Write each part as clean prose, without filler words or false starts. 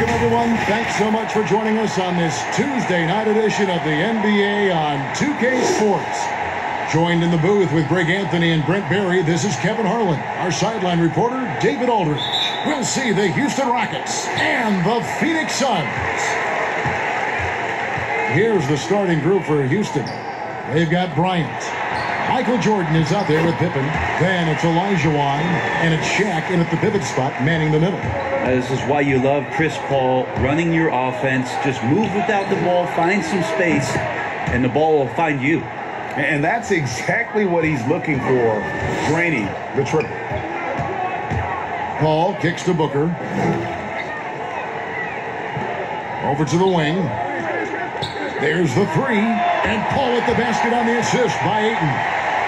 Welcome, everyone. Thanks so much for joining us on this Tuesday night edition of the NBA on 2K Sports. Joined in the booth with Greg Anthony and Brent Barry, this is Kevin Harlan. Our sideline reporter, David Aldridge. We'll see the Houston Rockets and the Phoenix Suns. Here's the starting group for Houston. They've got Bryant. Michael Jordan is out there with Pippen. Then it's Olajuwon, and it's Shaq in at the pivot spot, manning the middle. This is why you love Chris Paul running your offense. Just move without the ball, find some space, and the ball will find you. And that's exactly what he's looking for, draining the triple. Paul kicks to Booker. Over to the wing. There's the three. And Paul with the basket on the assist by Ayton.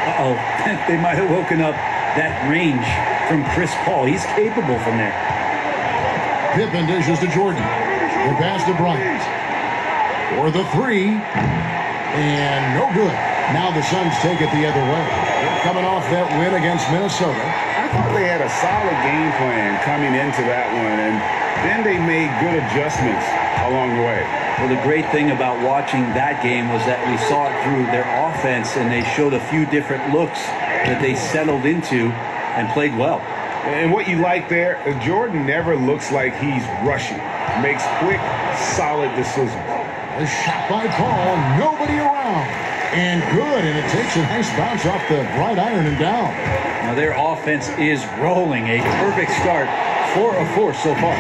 Uh-oh. They might have woken up that range from Chris Paul. He's capable from there. Pippen dishes to Jordan. The pass to Bryant. For the three. And no good. Now the Suns take it the other way. They're coming off that win against Minnesota. I thought they had a solid game plan coming into that one, and then they made good adjustments along the way. Well, the great thing about watching that game was that we saw it through their offense, and they showed a few different looks that they settled into and played well. And what you like there, Jordan never looks like he's rushing. Makes quick, solid decisions. A shot by Paul, nobody around. And good, and it takes a nice bounce off the right iron and down. Now their offense is rolling. A perfect start, 4 of 4 so far.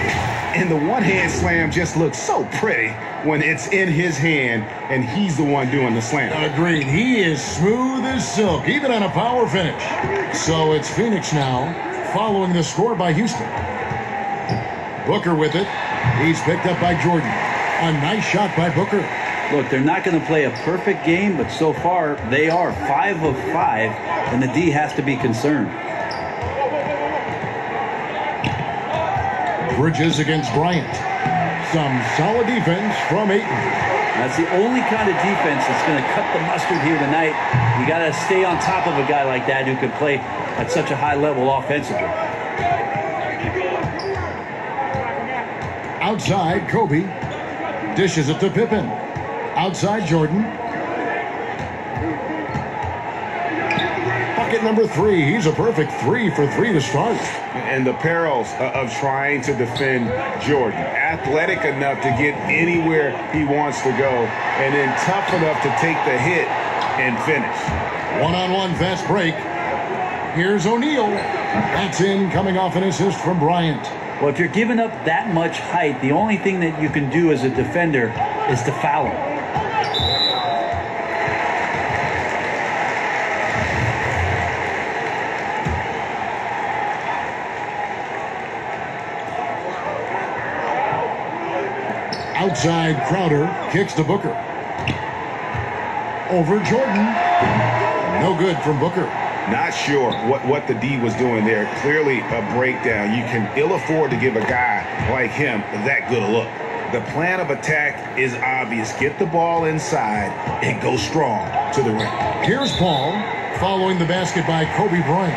And the one-hand slam just looks so pretty when it's in his hand and he's the one doing the slam. Agreed. He is smooth as silk, even on a power finish. So it's Phoenix now, following the score by Houston. Booker with it. He's picked up by Jordan. A nice shot by Booker. Look, they're not going to play a perfect game, but so far they are 5 of 5, and the D has to be concerned. Bridges against Bryant. Some solid defense from Ayton. That's the only kind of defense that's going to cut the mustard here tonight. You got to stay on top of a guy like that who can play at such a high level offensively. Outside, Kobe dishes it to Pippen. Outside, Jordan. Bucket number 3. He's a perfect 3 for 3 to start. And the perils of trying to defend Jordan. Athletic enough to get anywhere he wants to go, and then tough enough to take the hit and finish. One-on-one fast break. Here's O'Neal. That's in, coming off an assist from Bryant. Well, if you're giving up that much height, the only thing that you can do as a defender is to foul him. Outside, Crowder kicks to Booker. Over Jordan. No good from Booker. Not sure what the D was doing there. Clearly a breakdown. You can ill afford to give a guy like him that good a look. The plan of attack is obvious. Get the ball inside and go strong to the rim. Here's Paul following the basket by Kobe Bryant.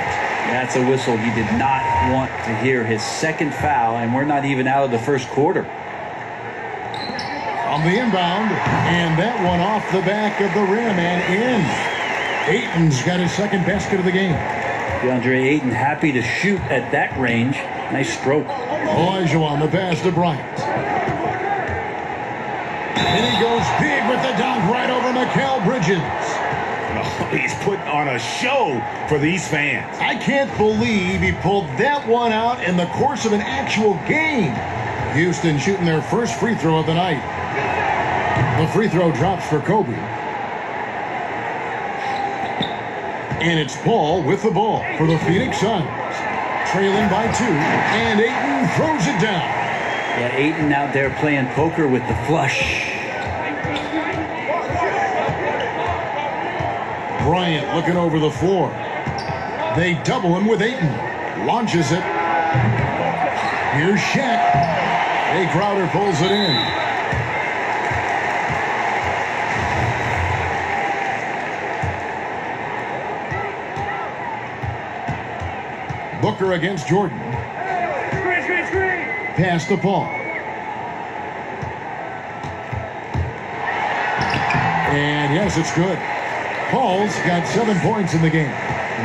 That's a whistle he did not want to hear. His second foul, and we're not even out of the first quarter. On the inbound, and that one off the back of the rim and in. Ayton's got his second basket of the game. DeAndre Ayton happy to shoot at that range. Nice stroke. Olajuwon the pass to Bryant. And he goes big with the dunk right over Mikal Bridges. Oh, he's putting on a show for these fans. I can't believe he pulled that one out in the course of an actual game. Houston shooting their first free throw of the night. The free throw drops for Kobe. And it's Paul with the ball for the Phoenix Suns. Trailing by 2, and Ayton throws it down. Yeah, Ayton out there playing poker with the flush. Bryant looking over the floor. They double him with Ayton. Launches it. Here's Shaq. Hey, Crowder pulls it in. Booker against Jordan. Pass to Paul. And yes, it's good. Paul's got 7 points in the game.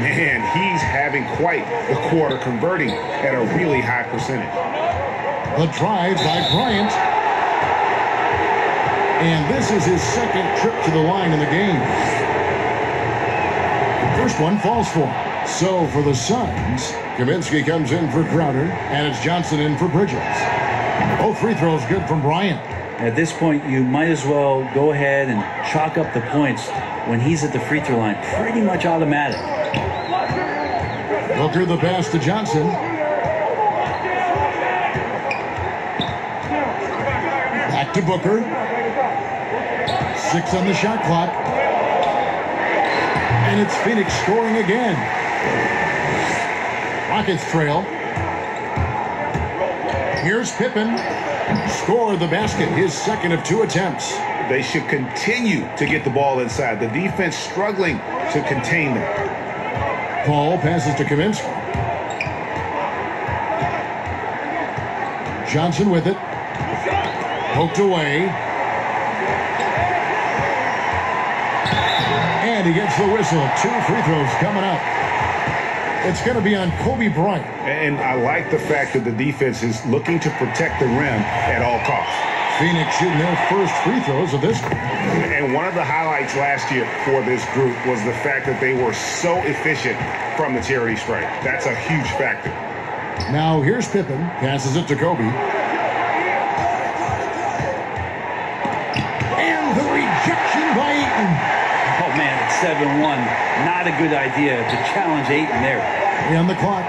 Man, he's having quite the quarter, converting at a really high percentage. The drive by Bryant. And this is his second trip to the line in the game. First one falls for him. So for the Suns, Kaminsky comes in for Crowder, and it's Johnson in for Bridges. Both free throws good from Bryant. At this point, you might as well go ahead and chalk up the points when he's at the free throw line. Pretty much automatic. Booker the pass to Johnson. Back to Booker. 6 on the shot clock. And it's Phoenix scoring again. Rockets trail. Here's Pippen. Scored the basket, his second of 2 attempts. They should continue to get the ball inside. The defense struggling to contain them. Paul passes to Kaminsky. Johnson with it. Poked away. And he gets the whistle. 2 free throws coming up. It's going to be on Kobe Bryant. And I like the fact that the defense is looking to protect the rim at all costs. Phoenix shooting their first free throws of this. And one of the highlights last year for this group was the fact that they were so efficient from the charity stripe. That's a huge factor. Now here's Pippen. Passes it to Kobe. And the rejection by Ayton. Oh, man, it's 7-1. Not a good idea to challenge Ayton there. And the clock.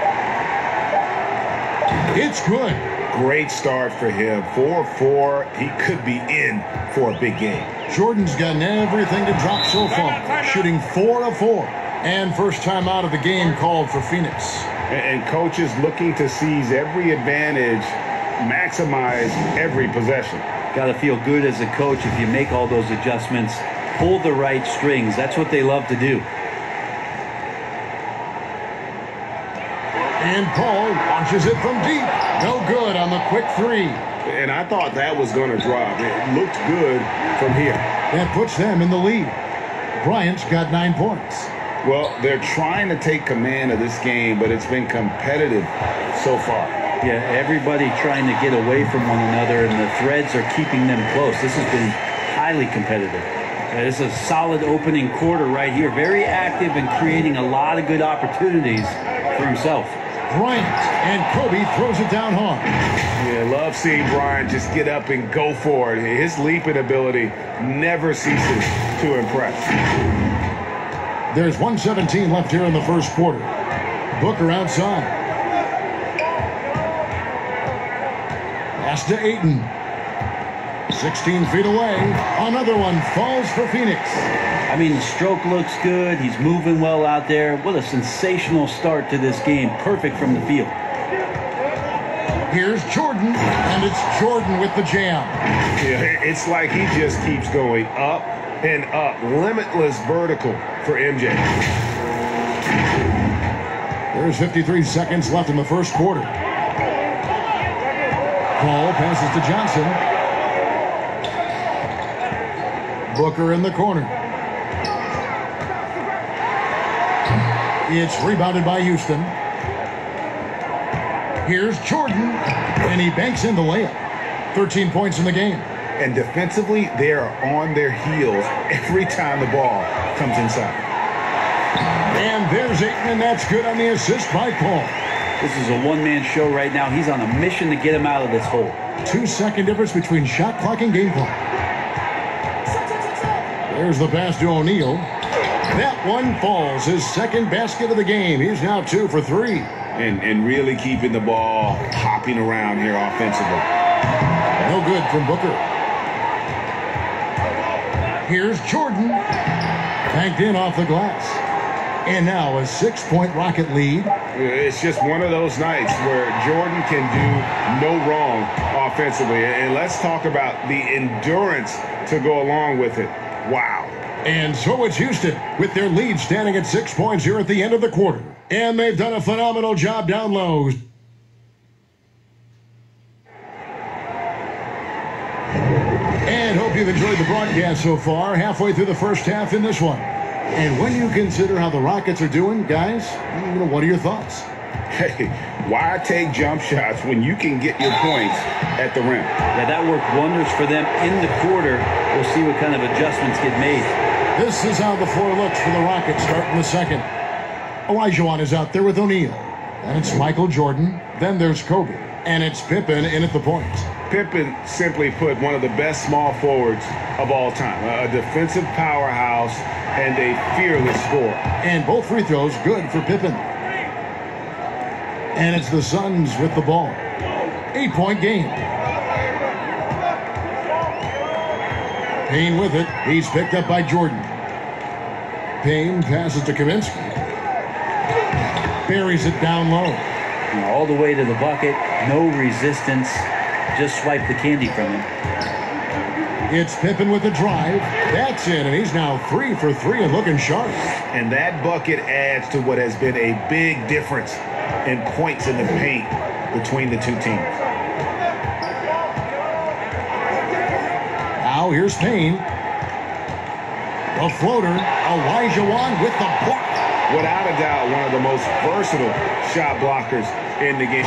It's good. Great start for him. 4-4. He could be in for a big game. Jordan's gotten everything to drop so far. Shooting 4 of 4. And first time out of the game called for Phoenix. And coaches looking to seize every advantage, maximize every possession. Got to feel good as a coach if you make all those adjustments. Pull the right strings. That's what they love to do. And Paul launches it from deep. No good on the quick 3. And I thought that was going to drop. It looked good from here. That puts them in the lead. Bryant's got 9 points. Well, they're trying to take command of this game, but it's been competitive so far. Yeah, everybody trying to get away from one another, and the threads are keeping them close. This has been highly competitive. This is a solid opening quarter right here. Very active and creating a lot of good opportunities for himself. Bryant, and Kobe throws it down hard. Yeah, love seeing Bryant just get up and go for it. His leaping ability never ceases to impress. There's 1:17 left here in the first quarter. Booker outside. Pass to Ayton. 16 feet away. Another one falls for Phoenix. I mean, the stroke looks good. He's moving well out there. What a sensational start to this game. Perfect from the field. Here's Jordan, and it's Jordan with the jam. Yeah, it's like he just keeps going up and up. Limitless vertical for MJ. There's 53 seconds left in the first quarter. Paul passes to Johnson. Booker in the corner. It's rebounded by Houston. Here's Jordan, and he banks in the layup. 13 points in the game. And defensively, they are on their heels every time the ball comes inside. And there's Ayton, and that's good on the assist by Paul. This is a one-man show right now. He's on a mission to get him out of this hole. 2-second difference between shot clock and game clock. There's the pass to O'Neal. That one falls. His second basket of the game. He's now 2 for 3. And really keeping the ball hopping around here offensively. No good from Booker. Here's Jordan. Banked in off the glass. And now a 6-point Rocket lead. It's just one of those nights where Jordan can do no wrong offensively. And let's talk about the endurance to go along with it. Wow. And so it's Houston with their lead standing at 6 points here at the end of the quarter. And they've done a phenomenal job down low. And hope you've enjoyed the broadcast so far, halfway through the first half in this one. And when you consider how the Rockets are doing, guys, what are your thoughts? Hey, why take jump shots when you can get your points at the rim? Yeah, that worked wonders for them in the quarter. We'll see what kind of adjustments get made. This is how the floor looks for the Rockets starting the second. Olajuwon is out there with O'Neal. And it's Michael Jordan. Then there's Kobe. And it's Pippen in at the point. Pippen, simply put, one of the best small forwards of all time. A defensive powerhouse and a fearless scorer. And both free throws good for Pippen. And it's the Suns with the ball. 8-point game. Payne with it. He's picked up by Jordan. Payne passes to Kaminsky. Buries it down low. All the way to the bucket. No resistance. Just swipe the candy from him. It's Pippen with the drive. That's in, and he's now 3 for 3 and looking sharp. And that bucket adds to what has been a big difference in points in the paint between the two teams. Now here's Payne. A floater. Olajuwon with the block. Without a doubt, one of the most versatile shot blockers in the game.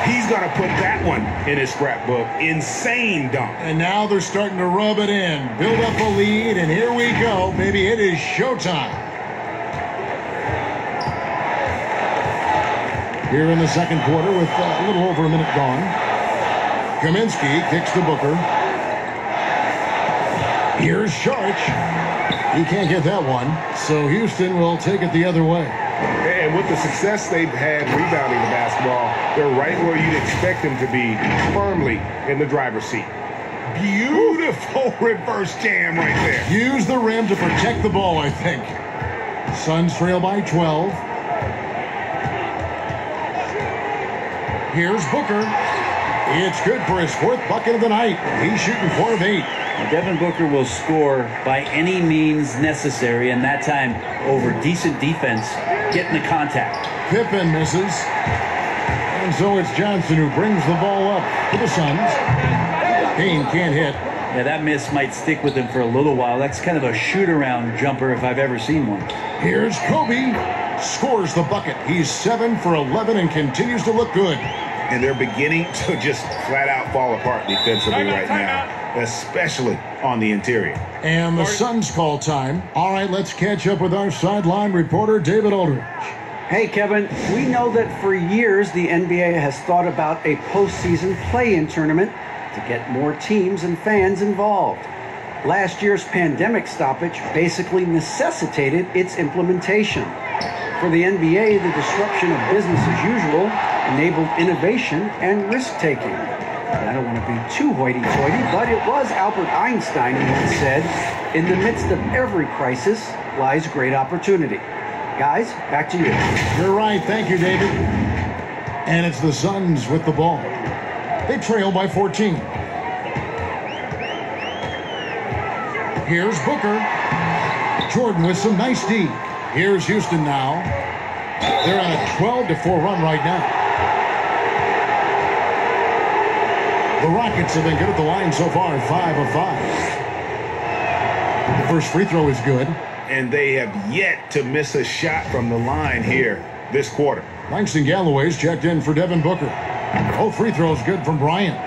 He's going to put that one in his scrapbook. Insane dunk. And now they're starting to rub it in. Build up a lead, and here we go. Baby, it is showtime. Here in the second quarter with a little over a minute gone. Kaminsky kicks to Booker. Here's Sharch. He can't get that one, so Houston will take it the other way. And with the success they've had rebounding the basketball, they're right where you'd expect them to be, firmly in the driver's seat. Beautiful reverse jam right there. Use the rim to protect the ball, I think. Suns trail by 12. Here's Booker. It's good for his 4th bucket of the night. He's shooting 4 of 8. Devin Booker will score by any means necessary, and that time over decent defense, getting the contact. Pippen misses. And so it's Johnson who brings the ball up for the Suns. Payne can't hit. Yeah, that miss might stick with him for a little while. That's kind of a shoot-around jumper if I've ever seen one. Here's Kobe. Scores the bucket. He's 7 for 11 and continues to look good. And they're beginning to just flat-out fall apart defensively right now, especially on the interior. And the Suns call time. All right, let's catch up with our sideline reporter, David Aldridge. Hey, Kevin, we know that for years the NBA has thought about a postseason play-in tournament to get more teams and fans involved. Last year's pandemic stoppage basically necessitated its implementation. For the NBA, the disruption of business as usual enabled innovation and risk-taking. And I don't want to be too hoity-toity, but it was Albert Einstein who once said, "In the midst of every crisis lies great opportunity." Guys, back to you. You're right. Thank you, David. And it's the Suns with the ball. They trail by 14. Here's Booker. Jordan with some nice D. Here's Houston now. They're on a 12-4 run right now. The Rockets have been good at the line so far, 5 of 5. The first free throw is good. And they have yet to miss a shot from the line here this quarter. Langston Galloway's checked in for Devin Booker. Both free throws good from Bryant.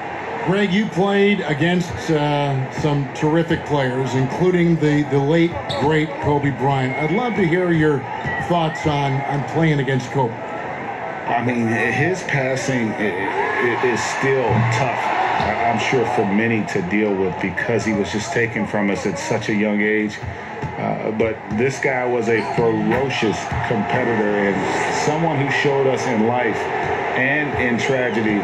Greg, you played against some terrific players, including the late, great Kobe Bryant. I'd love to hear your thoughts on playing against Kobe. I mean, his passing is still tough, I'm sure, for many to deal with because he was just taken from us at such a young age. But this guy was a ferocious competitor and someone who showed us in life and in tragedy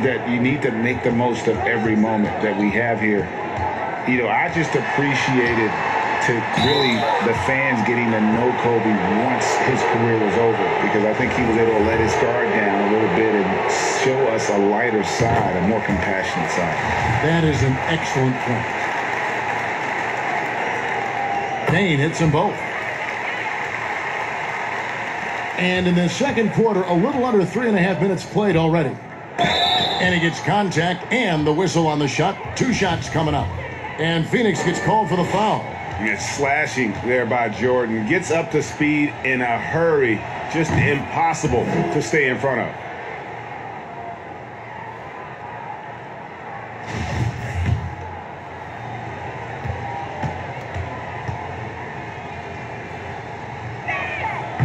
that you need to make the most of every moment that we have here. You know, I just appreciated to really the fans getting to know Kobe once his career was over, because I think he was able to let his guard down a little bit and show us a lighter side, a more compassionate side. That is an excellent point. Payne hits them both. And in the second quarter, a little under 3.5 minutes played already. And he gets contact and the whistle on the shot. 2 shots coming up. And Phoenix gets called for the foul. It's slashing there by Jordan. Gets up to speed in a hurry. Just impossible to stay in front of.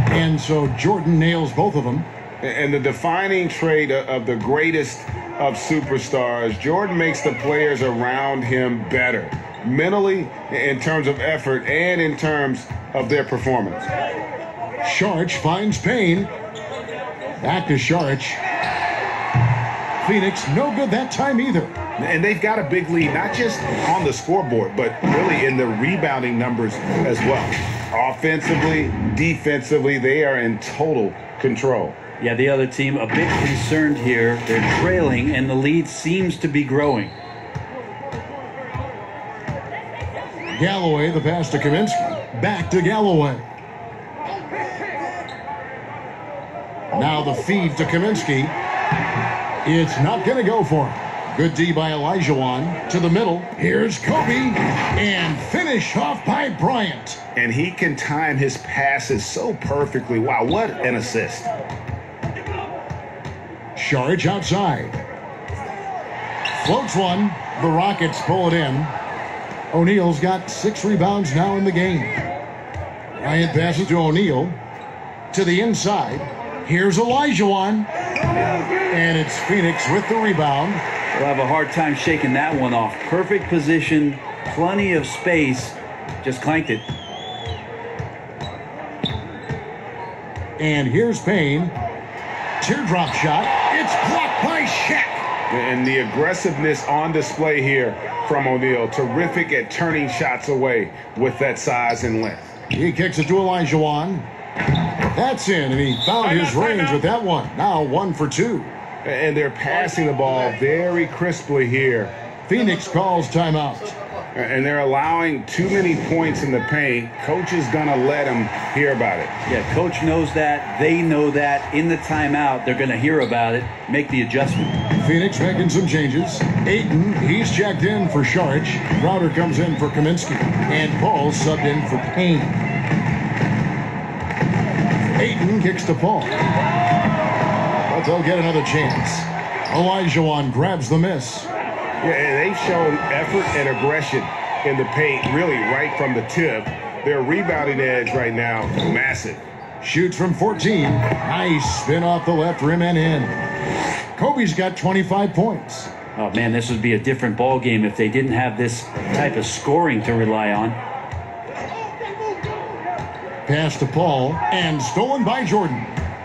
And so Jordan nails both of them. And the defining trait of the greatest of superstars, Jordan makes the players around him better. Mentally, in terms of effort, and in terms of their performance. Saric finds Payne. Back to Saric. Phoenix, no good that time either. And they've got a big lead, not just on the scoreboard, but really in the rebounding numbers as well. Offensively, defensively, they are in total control. Yeah, the other team a bit concerned here. They're trailing, and the lead seems to be growing. Galloway, the pass to Kaminsky. Back to Galloway. Now the feed to Kaminsky. It's not going to go for him. Good D by Olajuwon to the middle. Here's Kobe. And finish off by Bryant. And he can time his passes so perfectly. Wow, what an assist. Saric outside. Floats one. The Rockets pull it in. O'Neal's got 6 rebounds now in the game. Bryant passes to O'Neal. To the inside. Here's Olajuwon. And it's Phoenix with the rebound. We'll have a hard time shaking that one off. Perfect position, plenty of space. Just clanked it. And here's Payne. Teardrop shot. It's blocked by Shaq. And the aggressiveness on display here from O'Neal. Terrific at turning shots away with that size and length. He kicks it to Olajuwon. That's in, and he found his range with that one. Now 1 for 2. And they're passing the ball very crisply here. Phoenix calls timeout. And they're allowing too many points in the paint. Coach is going to let them hear about it. Yeah, coach knows that. They know that. In the timeout, they're going to hear about it, make the adjustment. Phoenix making some changes. Ayton, he's checked in for Saric. Crowder comes in for Kaminsky. And Paul subbed in for Payne. Ayton kicks to Paul. But they'll get another chance. Olajuwon grabs the miss. Yeah, and they've shown effort and aggression in the paint, really right from the tip. Their rebounding edge right now, massive. Shoots from 14. Nice spin off the left rim and in. Kobe's got 25 points. Oh, man, this would be a different ball game if they didn't have this type of scoring to rely on. Pass to Paul, and stolen by Jordan.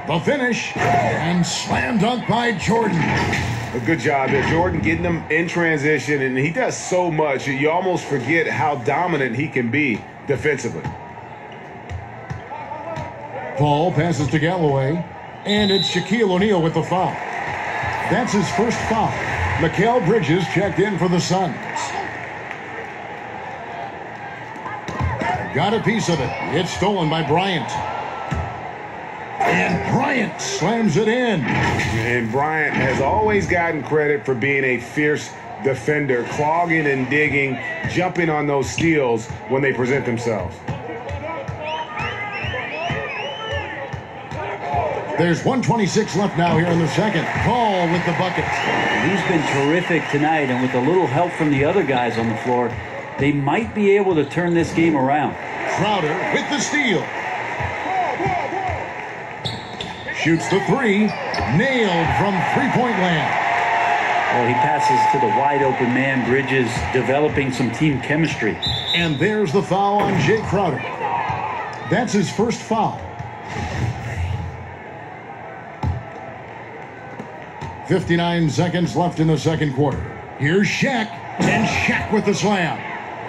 The finish, and slam dunk by Jordan. A good job there. Jordan getting them in transition, and he does so much. You almost forget how dominant he can be defensively. Paul passes to Galloway, and it's Shaquille O'Neal with the foul. That's his first foul. Mikal Bridges checked in for the Suns. Got a piece of it. It's stolen by Bryant. And Bryant slams it in. And Bryant has always gotten credit for being a fierce defender, clogging and digging, jumping on those steals when they present themselves. There's 1:26 left now here in the second. Paul with the bucket. He's been terrific tonight, and with a little help from the other guys on the floor, they might be able to turn this game around. Crowder with the steal. Shoots the three. Nailed from three-point land. Oh, he passes to the wide-open man. Bridges developing some team chemistry. And there's the foul on Jay Crowder. That's his first foul. 59 seconds left in the second quarter. Here's Shaq, and Shaq with the slam.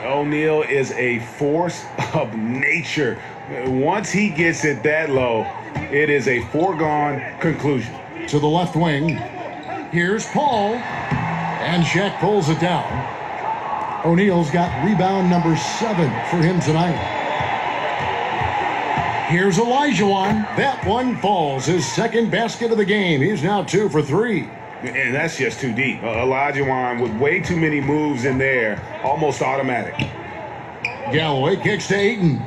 O'Neal is a force of nature. Once he gets it that low, it is a foregone conclusion. To the left wing. Here's Paul, and Shaq pulls it down. O'Neal's got rebound number 7 for him tonight. Here's Olajuwon. That one falls. His second basket of the game. He's now 2 for 3. And that's just too deep. Olajuwon with way too many moves in there, almost automatic. Galloway kicks to Ayton.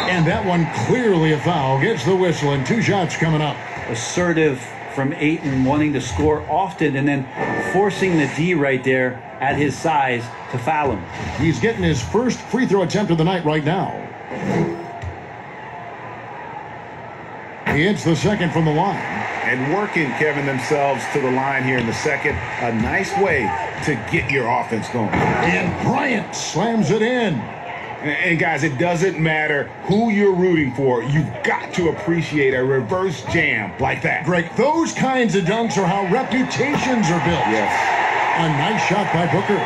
And that one clearly a foul. Gets the whistle and 2 shots coming up. Assertive from Ayton, wanting to score often and then forcing the D right there at his size to foul him. He's getting his first free throw attempt of the night right now. He hits the second from the line. And working, Kevin, themselves to the line here in the second. A nice way to get your offense going. And Bryant slams it in. And guys, it doesn't matter who you're rooting for. You've got to appreciate a reverse jam like that. Greg, those kinds of dunks are how reputations are built. Yes. A nice shot by Booker.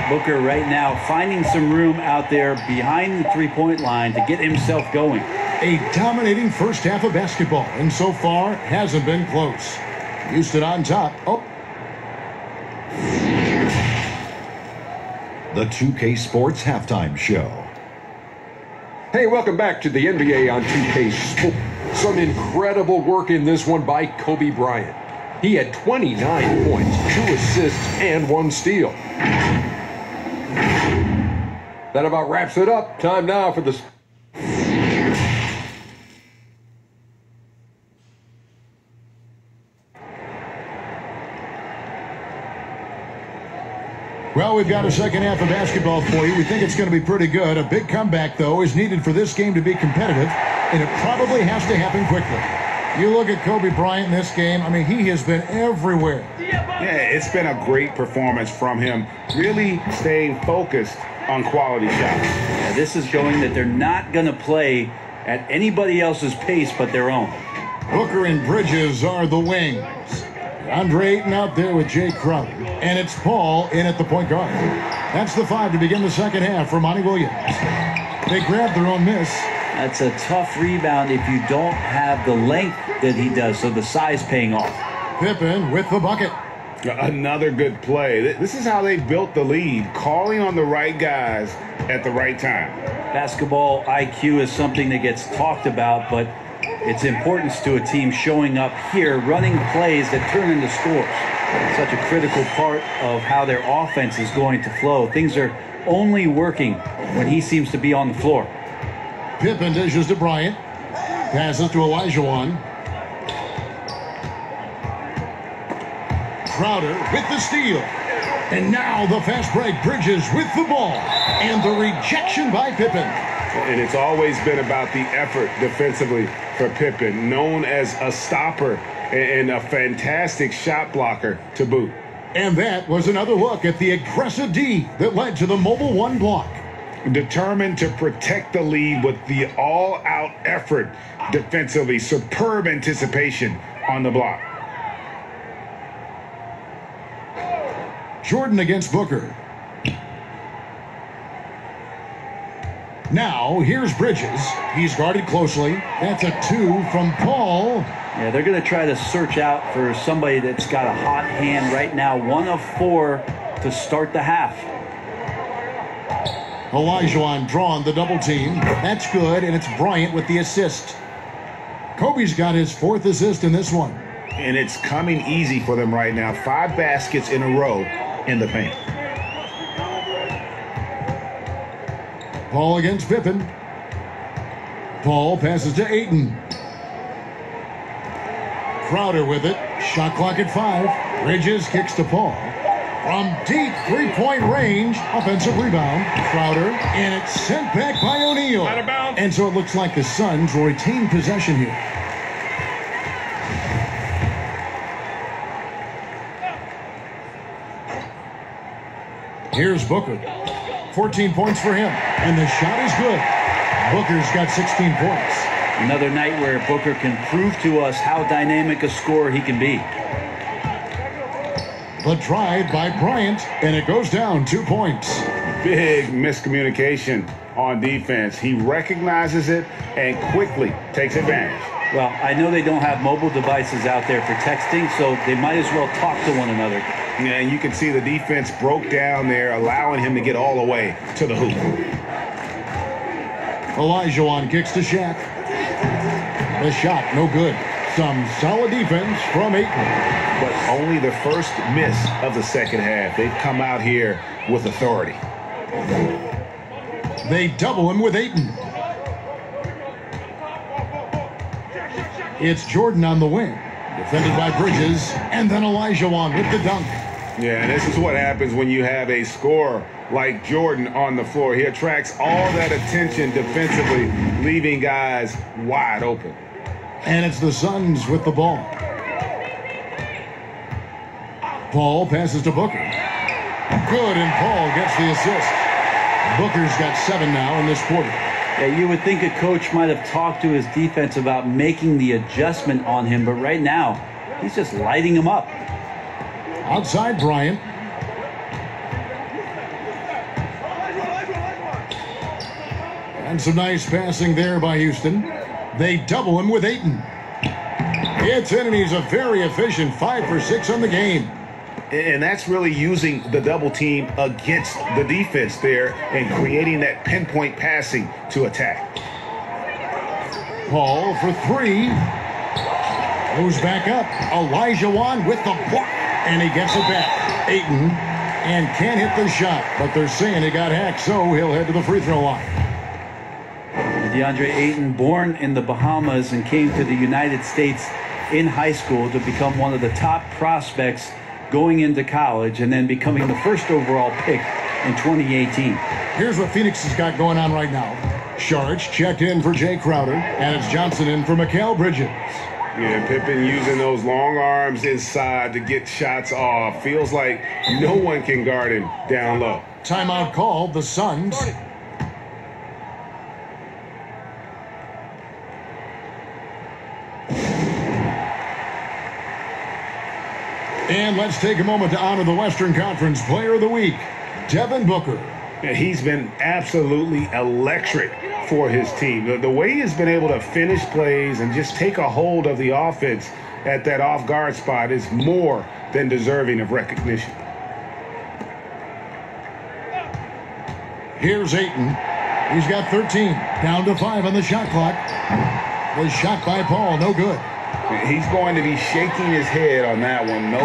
Booker right now finding some room out there behind the three-point line to get himself going. A dominating first half of basketball, and so far hasn't been close. Houston on top. Oh. The 2K Sports Halftime Show. Hey, welcome back to the NBA on 2K Sports. Some incredible work in this one by Kobe Bryant. He had 29 points, 2 assists, and 1 steal. That about wraps it up. Time now for the... Well, we've got a second half of basketball for you. We think it's going to be pretty good. A big comeback, though, is needed for this game to be competitive, and it probably has to happen quickly. You look at Kobe Bryant in this game, I mean, he has been everywhere. Yeah, it's been a great performance from him, really staying focused on quality shots. Yeah, this is showing that they're not going to play at anybody else's pace but their own. Booker and Bridges are the wings. Andre Ayton out there with Jay Crowder. And it's Paul in at the point guard. That's the 5 to begin the second half for Monty Williams. They grab their own miss. That's a tough rebound if you don't have the length that he does, so the size paying off. Pippen with the bucket. Another good play. This is how they built the lead, calling on the right guys at the right time. Basketball IQ is something that gets talked about, but its importance to a team showing up here, running plays that turn into scores. Such a critical part of how their offense is going to flow. Things are only working when he seems to be on the floor. Pippen dishes to Bryant. Passes to Olajuwon. Crowder with the steal. And now the fast break. Bridges with the ball. And the rejection by Pippen. And it's always been about the effort defensively for Pippen, known as a stopper and a fantastic shot blocker to boot. And that was another look at the aggressive D that led to the mobile 1 block. Determined to protect the lead with the all-out effort defensively. Superb anticipation on the block. Jordan against Booker. Now, here's Bridges. He's guarded closely. That's a 2 from Paul. Yeah, they're going to try to search out for somebody that's got a hot hand right now. 1 of 4 to start the half. Olajuwon drawn the double team. That's good, and it's Bryant with the assist. Kobe's got his 4th assist in this one. And it's coming easy for them right now. 5 baskets in a row in the paint. Paul against Pippen. Paul passes to Ayton. Crowder with it. Shot clock at 5. Bridges kicks to Paul. From deep 3-point range. Offensive rebound. Crowder. And it's sent back by O'Neal. Out of bounds. And so it looks like the Suns will retain possession here. Here's Booker. 14 points for him. And the shot is good. Booker's got 16 points. Another night where Booker can prove to us how dynamic a scorer he can be. The drive by Bryant, and it goes down 2 points. Big miscommunication on defense. He recognizes it and quickly takes advantage. Well, I know they don't have mobile devices out there for texting, so they might as well talk to one another. Yeah, and you can see the defense broke down there, allowing him to get all the way to the hoop. Olajuwon kicks to Shaq. The shot, no good. Some solid defense from Ayton. But only the first miss of the second half. They've come out here with authority. They double him with Ayton. It's Jordan on the wing. Defended by Bridges. And then Olajuwon with the dunk. Yeah, and this is what happens when you have a scorer like Jordan on the floor. He attracts all that attention defensively, leaving guys wide open. And it's the Suns with the ball. Paul passes to Booker. Good, and Paul gets the assist. Booker's got 7 now in this quarter. Yeah, you would think a coach might have talked to his defense about making the adjustment on him, but right now, he's just lighting him up. Outside Bryant. And some nice passing there by Houston. They double him with Ayton. It's in, and he's a very efficient 5 for 6 on the game. And that's really using the double team against the defense there and creating that pinpoint passing to attack. Paul for 3. Goes back up. Olajuwon with the block. And he gets it back. Ayton. And can't hit the shot. But they're saying he got hacked, so he'll head to the free throw line. DeAndre Ayton, born in the Bahamas and came to the United States in high school to become one of the top prospects going into college and then becoming the first overall pick in 2018. Here's what Phoenix has got going on right now. Saric checked in for Jay Crowder, and it's Johnson in for Mikal Bridges. Yeah, Pippen using those long arms inside to get shots off. Feels like no one can guard him down low. Timeout called, the Suns. And let's take a moment to honor the Western Conference Player of the Week, Devin Booker. Yeah, he's been absolutely electric for his team. The way he's been able to finish plays and just take a hold of the offense at that off-guard spot is more than deserving of recognition. Here's Ayton. He's got 13. Down to 5 on the shot clock. The shot by Paul, no good. He's going to be shaking his head on that one. No,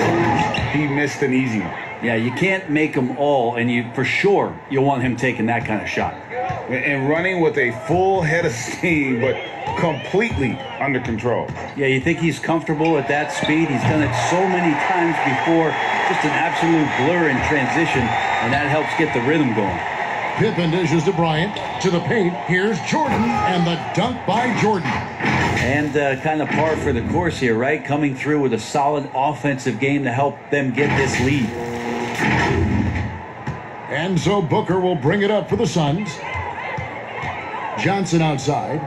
he missed an easy one. Yeah, you can't make them all, and for sure you'll want him taking that kind of shot. And running with a full head of steam, but completely under control. Yeah, you think he's comfortable at that speed? He's done it so many times before. Just an absolute blur in transition, and that helps get the rhythm going. Pippen dishes to Bryant. To the paint. Here's Jordan, and the dunk by Jordan. And kind of par for the course here, right? Coming through with a solid offensive game to help them get this lead. And so Booker will bring it up for the Suns. Johnson outside.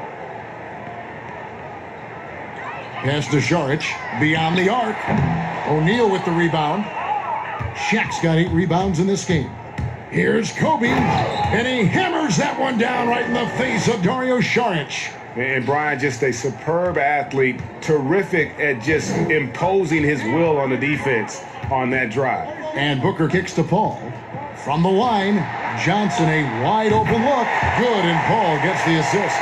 Pass to Saric. Beyond the arc. O'Neal with the rebound. Shaq's got 8 rebounds in this game. Here's Kobe. And he hammers that one down right in the face of Dario Saric. And Brian, just a superb athlete, terrific at just imposing his will on the defense on that drive. And Booker kicks to Paul. From the line, Johnson, a wide open look. Good, and Paul gets the assist.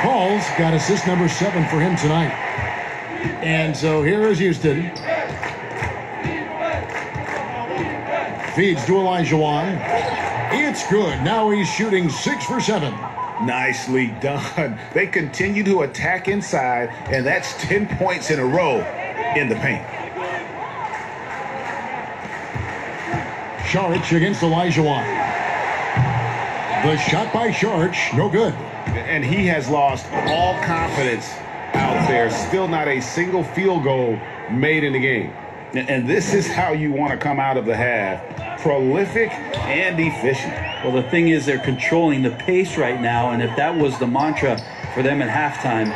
Paul's got assist number 7 for him tonight. And so here is Houston. Feeds to Olajuwon. It's good. Now he's shooting 6 for 7. Nicely done. They continue to attack inside, and that's 10 points in a row in the paint. Saric against Olajuwon. The shot by Saric, no good. And he has lost all confidence out there. Still not a single field goal made in the game. And this is how you want to come out of the half. Prolific and efficient. Well, the thing is they're controlling the pace right now, and if that was the mantra for them at halftime,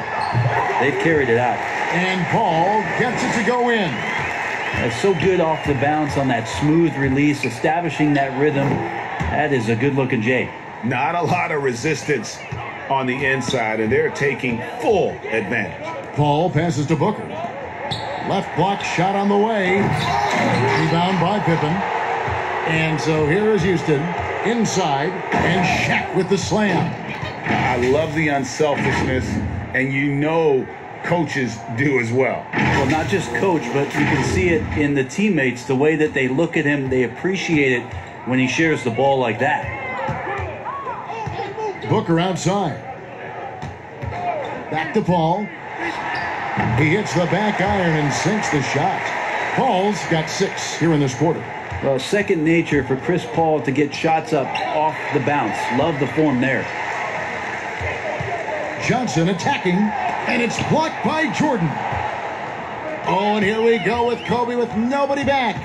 they've carried it out. And Paul gets it to go in. That's so good off the bounce on that smooth release, establishing that rhythm. That is a good-looking J. Not a lot of resistance on the inside, and they're taking full advantage. Paul passes to Booker. Left block shot on the way. Rebound by Pippen. And so here is Houston inside, and Shaq with the slam. I love the unselfishness, and you know coaches do as well. Well, not just coach, but you can see it in the teammates, the way that they look at him. They appreciate it when he shares the ball like that. Booker outside. Back to Paul. He hits the back iron and sinks the shot. Paul's got 6 here in this quarter. Well, second nature for Chris Paul to get shots up off the bounce. Love the form there. Johnson attacking, and it's blocked by Jordan. Oh, and here we go with Kobe with nobody back.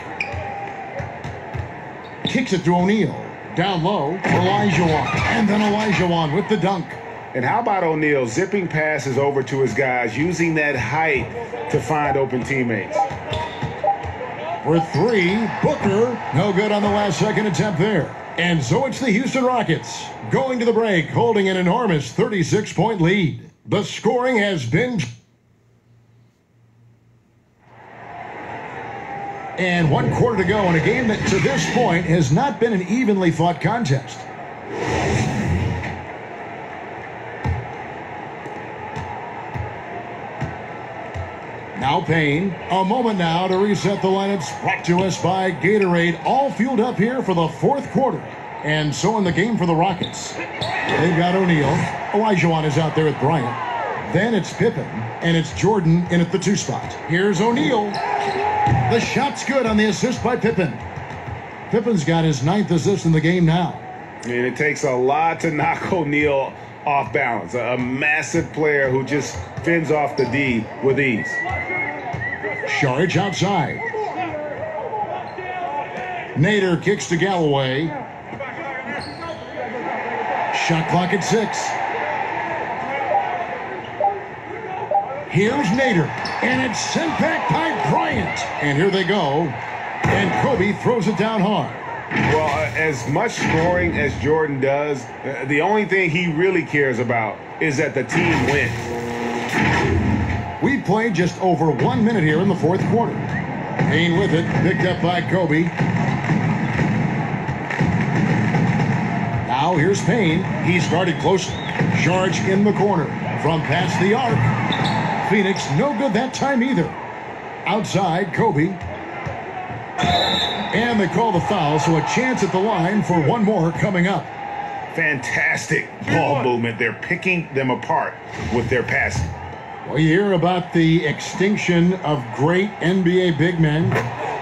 Kicks it to O'Neal. Down low, Olajuwon. And then Olajuwon with the dunk. And how about O'Neal zipping passes over to his guys, using that height to find open teammates? For 3, Booker. No good on the last second attempt there. And so it's the Houston Rockets going to the break, holding an enormous 36-point lead. The scoring has been... And 1 quarter to go in a game that to this point has not been an evenly fought contest. Now Payne. A moment now to reset the lineups. Brought to us by Gatorade. All fueled up here for the 4th quarter. And so in the game for the Rockets. They've got O'Neal. Olajuwon is out there with Bryant. Then it's Pippen. And it's Jordan in at the 2 spot. Here's O'Neal. The shot's good on the assist by Pippen. Pippen's got his 9th assist in the game now. I mean, it takes a lot to knock O'Neal off balance. A massive player who just fends off the D with ease. Saric outside. Nader kicks to Galloway. Shot clock at 6. Here's Nader. And it's sent back by Bryant. And here they go. And Kobe throws it down hard. Well, as much scoring as Jordan does, the only thing he really cares about is that the team wins. We played just over 1 minute here in the 4th quarter. Payne with it, picked up by Kobe. Now here's Payne. He started close. Charge in the corner from past the arc. Phoenix no good that time either. Outside, Kobe. And they call the foul, so a chance at the line for 1 more coming up. Fantastic ball movement. They're picking them apart with their passing. Well, you hear about the extinction of great NBA big men.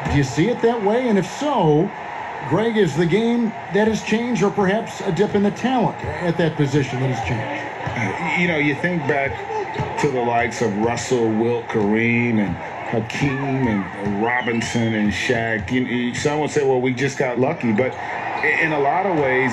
Do you see it that way? And if so, Greg, is the game that has changed, or perhaps a dip in the talent at that position that has changed? You know, you think back to the likes of Russell, Wilt, Kareem, and Hakeem, and Robinson, and Shaq. Some would say, well, we just got lucky. But in a lot of ways,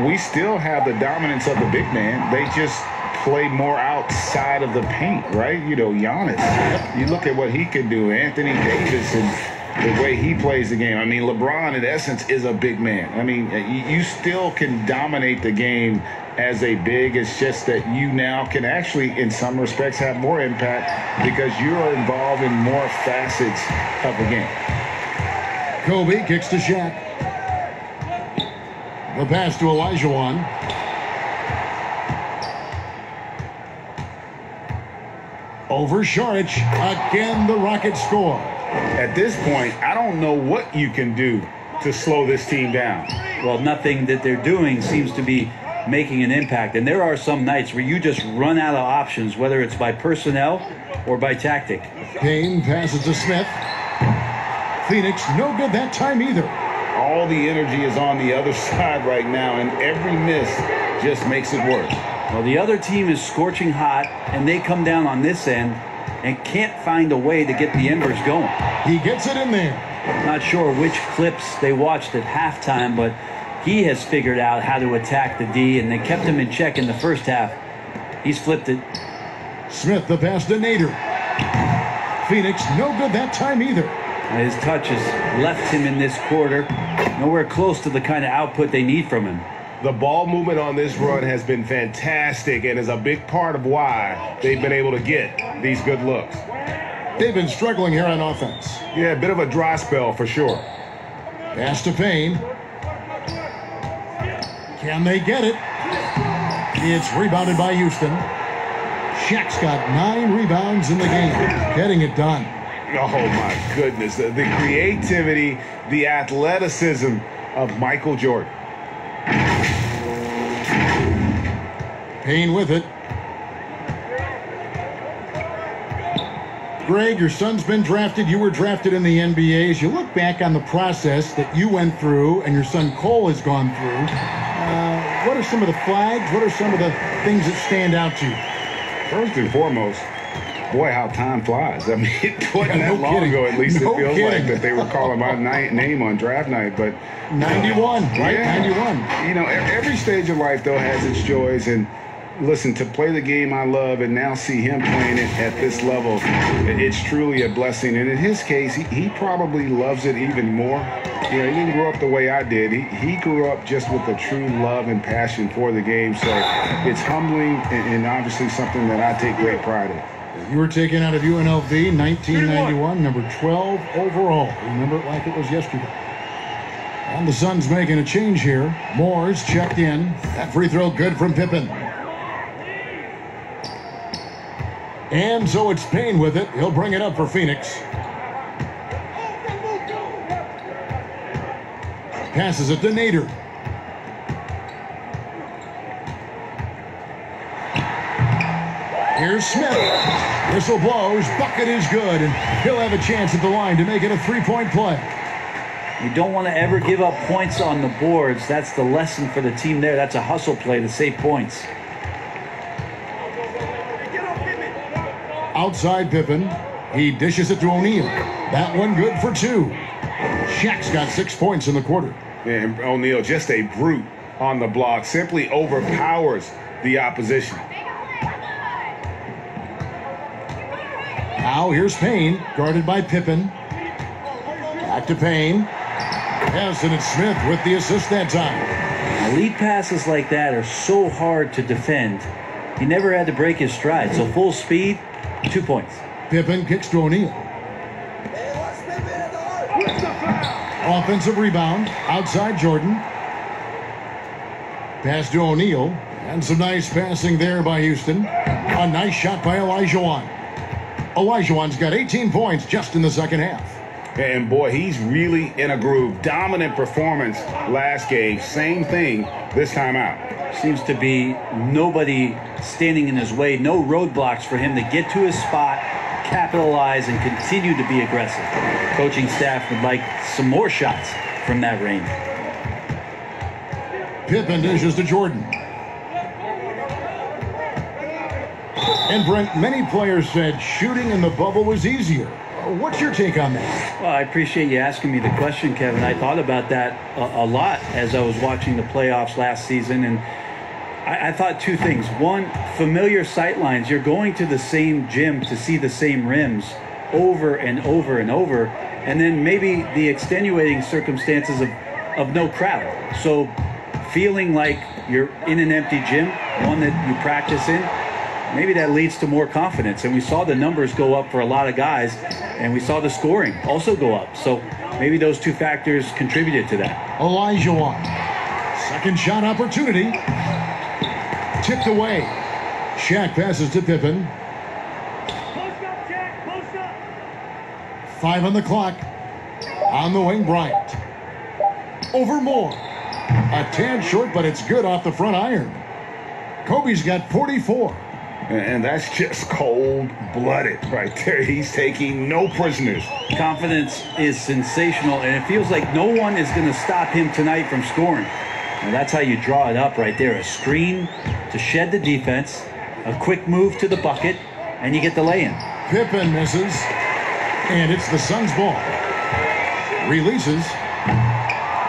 we still have the dominance of the big man. They just play more outside of the paint, right? You know, Giannis. You look at what he can do. Anthony Davis and the way he plays the game. I mean, LeBron, in essence, is a big man. I mean, you still can dominate the game as a big. It's just that you now can actually, in some respects, have more impact because you are involved in more facets of the game. Kobe kicks to Shaq. The pass to Olajuwon. Over Saric. Again, the Rockets score. At this point, I don't know what you can do to slow this team down. Well, nothing that they're doing seems to be making an impact. And there are some nights where you just run out of options, whether it's by personnel or by tactic. Payne passes to Smith. Phoenix no good that time either. All the energy is on the other side right now, and every miss just makes it worse. Well, the other team is scorching hot, and they come down on this end and can't find a way to get the embers going. He gets it in there. Not sure which clips they watched at halftime, but he has figured out how to attack the D, and they kept him in check in the first half. He's flipped it. Smith the pass to Nader. Phoenix no good that time either. His touch has left him in this quarter. Nowhere close to the kind of output they need from him. The ball movement on this run has been fantastic and is a big part of why they've been able to get these good looks. They've been struggling here on offense. Yeah, a bit of a dry spell for sure. Pass to Payne. Can they get it? It's rebounded by Houston. Shaq's got 9 rebounds in the game, getting it done. Oh, my goodness. The creativity, the athleticism of Michael Jordan. Payne with it. Greg, your son's been drafted. You were drafted in the NBA. As you look back on the process that you went through and your son Cole has gone through, what are some of the flags? What are some of the things that stand out to you? First and foremost, boy, how time flies. I mean, it wasn't that long kidding. ago, at least No it feels kidding. like, that they were calling my name on draft night. But 91, right? yeah. 91. You know, every stage of life, though, has its joys. And listen, to play the game I love and now see him playing it at this level, it's truly a blessing. And in his case, he probably loves it even more. You know, he didn't grow up the way I did. He grew up just with a true love and passion for the game. So it's humbling and obviously something that I take great pride in. You were taken out of UNLV, 1991, number 12 overall. Remember it like it was yesterday. And the Suns making a change here. Moore's checked in. That free throw good from Pippen. And so it's Payne with it. He'll bring it up for Phoenix. Passes it to Nader. Here's Smith. Whistle blows. Bucket is good. And he'll have a chance at the line to make it a 3-point play. You don't want to ever give up points on the boards. That's the lesson for the team there. That's a hustle play to save points. Outside Pippen. He dishes it to O'Neal. That one good for 2. Shaq's got 6 points in the quarter. And O'Neal, just a brute on the block, simply overpowers the opposition. Now here's Payne, guarded by Pippen. Back to Payne. Yes, and it's Smith with the assist that time. Now, lead passes like that are so hard to defend. He never had to break his stride, so full speed, 2 points. Pippen kicks to O'Neal. Offensive rebound, outside Jordan. Pass to O'Neal, and some nice passing there by Houston. A nice shot by Olajuwon. Olajuwon's got 18 points just in the second half. And boy, he's really in a groove. Dominant performance last game. Same thing this time out. Seems to be nobody standing in his way, no roadblocks for him to get to his spot, capitalize, and continue to be aggressive. Coaching staff would like some more shots from that range. Pippen dishes to Jordan. And Brent, many players said shooting in the bubble was easier. What's your take on that? Well, I appreciate you asking me the question, Kevin. I thought about that a lot as I was watching the playoffs last season, and I thought 2 things. One, familiar sight lines. You're going to the same gym to see the same rims over and over and over, and then maybe the extenuating circumstances of no crowd. So feeling like you're in an empty gym, one that you practice in, maybe that leads to more confidence. And we saw the numbers go up for a lot of guys, and we saw the scoring also go up. So maybe those 2 factors contributed to that. Olajuwon. Second shot opportunity. Tipped away. Shaq passes to Pippen. 5 on the clock. On the wing, Bryant. Over Moore. A tad short, but it's good off the front iron. Kobe's got 44. And that's just cold-blooded right there. He's taking no prisoners. Confidence is sensational, and it feels like no one is going to stop him tonight from scoring. And that's how you draw it up right there. A screen to shed the defense, a quick move to the bucket, and you get the lay-in. Pippen misses, and it's the Suns' ball. Releases.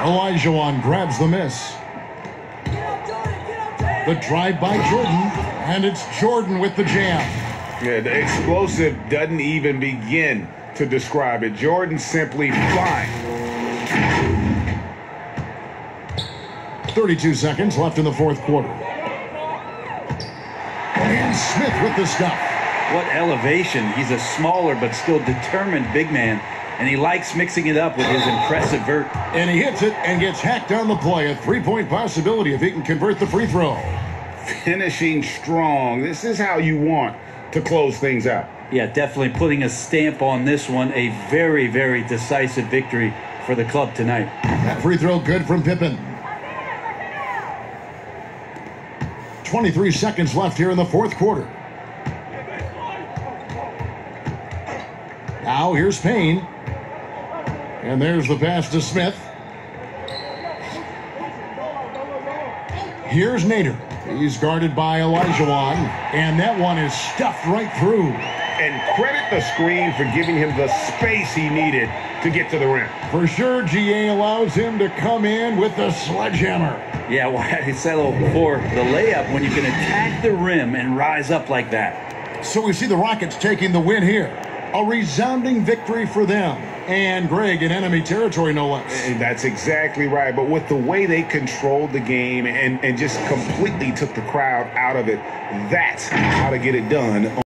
Olajuwon grabs the miss. The drive by Jordan, and it's Jordan with the jam. Yeah, the explosive doesn't even begin to describe it. Jordan simply flying. 32 seconds left in the fourth quarter. And Smith with the stuff. What elevation. He's a smaller but still determined big man, and he likes mixing it up with his impressive vert. And he hits it and gets hacked on the play. A 3-point possibility if he can convert the free throw. finishing strong. This is how you want to close things out. Yeah, definitely putting a stamp on this one. A very, very decisive victory for the club tonight. That free throw good from Pippen. 23 seconds left here in the fourth quarter. Now here's Payne. And there's the pass to Smith. Here's Nader. He's guarded by Olajuwon. And that one is stuffed right through. And credit the screen for giving him the space he needed to get to the rim. For sure, GA allows him to come in with the sledgehammer. Yeah, well, I said a little before, the layup, when you can attack the rim and rise up like that. So we see the Rockets taking the win here. A resounding victory for them. And Greg in enemy territory, no less. And that's exactly right. But with the way they controlled the game and just completely took the crowd out of it, that's how to get it done.